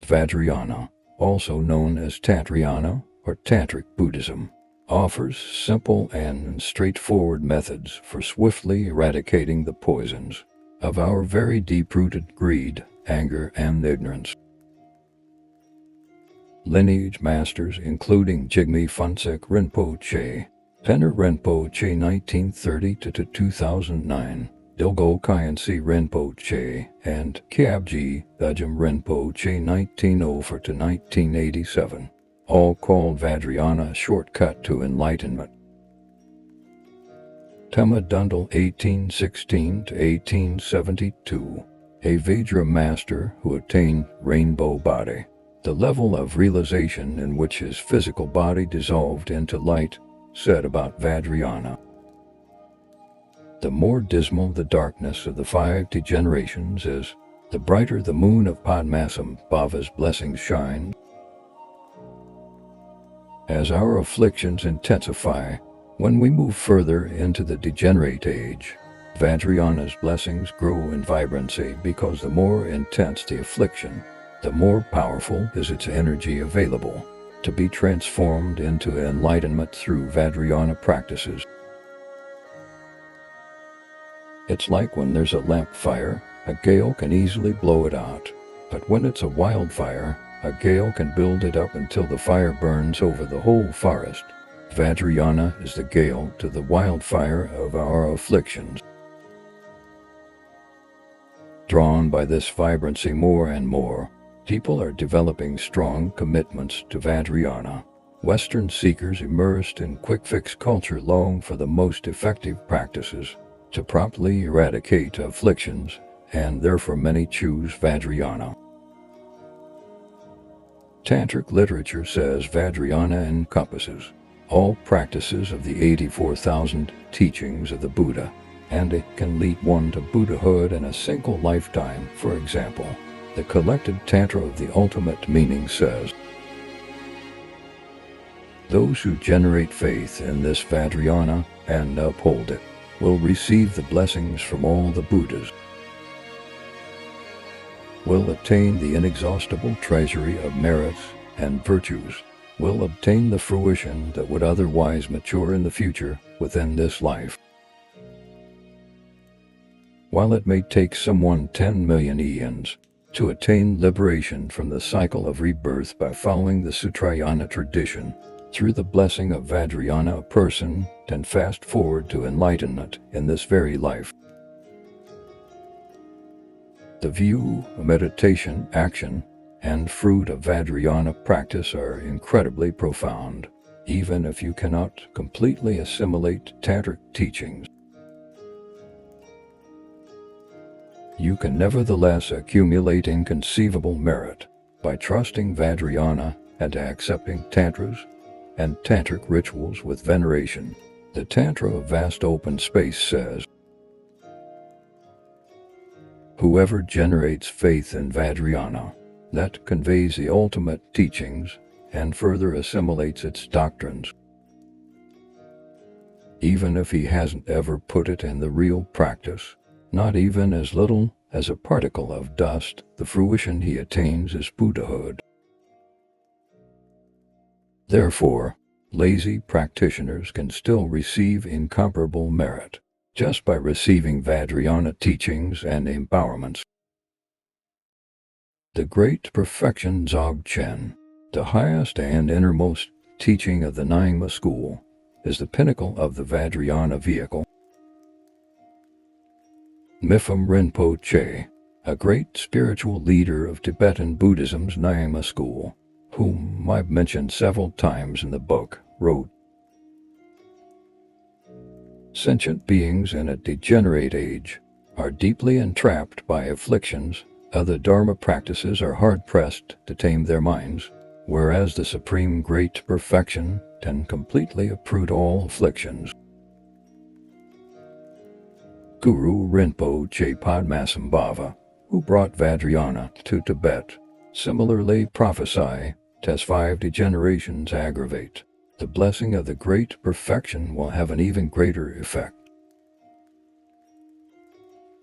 Vajrayana, also known as Tantrayana or Tantric Buddhism, offers simple and straightforward methods for swiftly eradicating the poisons of our very deep-rooted greed, anger, and ignorance. Lineage masters including Jigme Phuntsek Rinpoche, Tenor Rinpoche 1930–2009, Dilgo Khyentse Rinpoche, and Kyabji Thajam Rinpoche 1904–1987, all called Vajrayana a shortcut to enlightenment. Tema Dundal 1816–1872, a Vajra master who attained rainbow body, the level of realization in which his physical body dissolved into light, said about Vajrayana. The more dismal the darkness of the 5 degenerations is, the brighter the moon of Padmasambhava's blessings shine. As our afflictions intensify, when we move further into the degenerate age, Vajrayana's blessings grow in vibrancy because the more intense the affliction, the more powerful is its energy available to be transformed into enlightenment through Vajrayana practices. It's like when there's a lamp fire, a gale can easily blow it out, but when it's a wildfire, a gale can build it up until the fire burns over the whole forest. Vajrayana is the gale to the wildfire of our afflictions. Drawn by this vibrancy more and more, people are developing strong commitments to Vajrayana. Western seekers immersed in quick-fix culture long for the most effective practices to promptly eradicate afflictions, and therefore many choose Vajrayana. Tantric literature says Vajrayana encompasses all practices of the 84,000 teachings of the Buddha, and it can lead one to Buddhahood in a single lifetime. For example, the collected Tantra of the Ultimate Meaning says, "Those who generate faith in this Vajrayana and uphold it will receive the blessings from all the Buddhas, will attain the inexhaustible treasury of merits and virtues, will obtain the fruition that would otherwise mature in the future within this life." While it may take someone 10 million eons to attain liberation from the cycle of rebirth by following the Sutrayana tradition, through the blessing of Vajrayana a person can fast forward to enlightenment in this very life. The view, meditation, action, and fruit of Vajrayana practice are incredibly profound, even if you cannot completely assimilate Tantric teachings. You can nevertheless accumulate inconceivable merit by trusting Vajrayana and accepting Tantras and Tantric rituals with veneration. The Tantra of Vast Open Space says, "Whoever generates faith in Vajrayana, that conveys the ultimate teachings and further assimilates its doctrines, even if he hasn't ever put it in the real practice, not even as little as a particle of dust, the fruition he attains is Buddhahood." Therefore, lazy practitioners can still receive incomparable merit just by receiving Vajrayana teachings and empowerments. The Great Perfection Dzogchen, the highest and innermost teaching of the Nyingma school, is the pinnacle of the Vajrayana vehicle. Mipham Rinpoche, a great spiritual leader of Tibetan Buddhism's Nyingma school, whom I've mentioned several times in the book, wrote, "Sentient beings in a degenerate age are deeply entrapped by afflictions. Other Dharma practices are hard-pressed to tame their minds, whereas the Supreme Great Perfection can completely uproot all afflictions." Guru Rinpoche Padmasambhava, who brought Vajrayana to Tibet, similarly prophesied, as 5 degenerations aggravate, the blessing of the Great Perfection will have an even greater effect.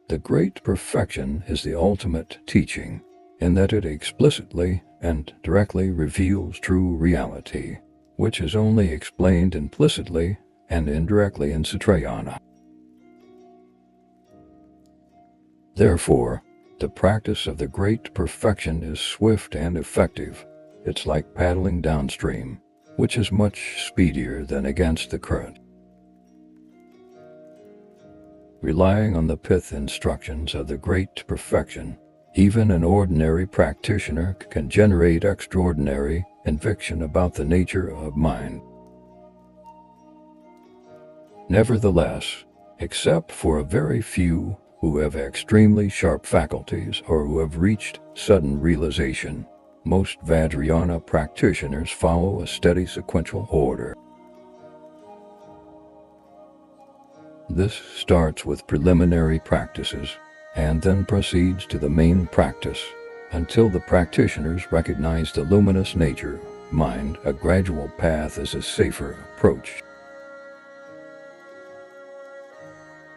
The Great Perfection is the ultimate teaching, in that it explicitly and directly reveals true reality, which is only explained implicitly and indirectly in Vajrayana. Therefore, the practice of the great perfection is swift and effective. It's like paddling downstream, which is much speedier than against the current. Relying on the pith instructions of the great perfection, even an ordinary practitioner can generate extraordinary conviction about the nature of mind. Nevertheless, except for a very few who have extremely sharp faculties or who have reached sudden realization, most Vajrayana practitioners follow a steady sequential order. This starts with preliminary practices and then proceeds to the main practice until the practitioners recognize the luminous nature of mind. A gradual path is a safer approach.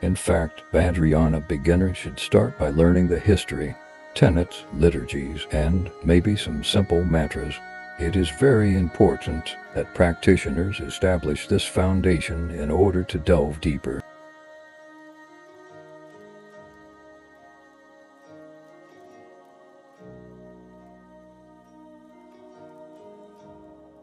In fact, Vajrayana beginners should start by learning the history, tenets, liturgies, and maybe some simple mantras. It is very important that practitioners establish this foundation in order to delve deeper.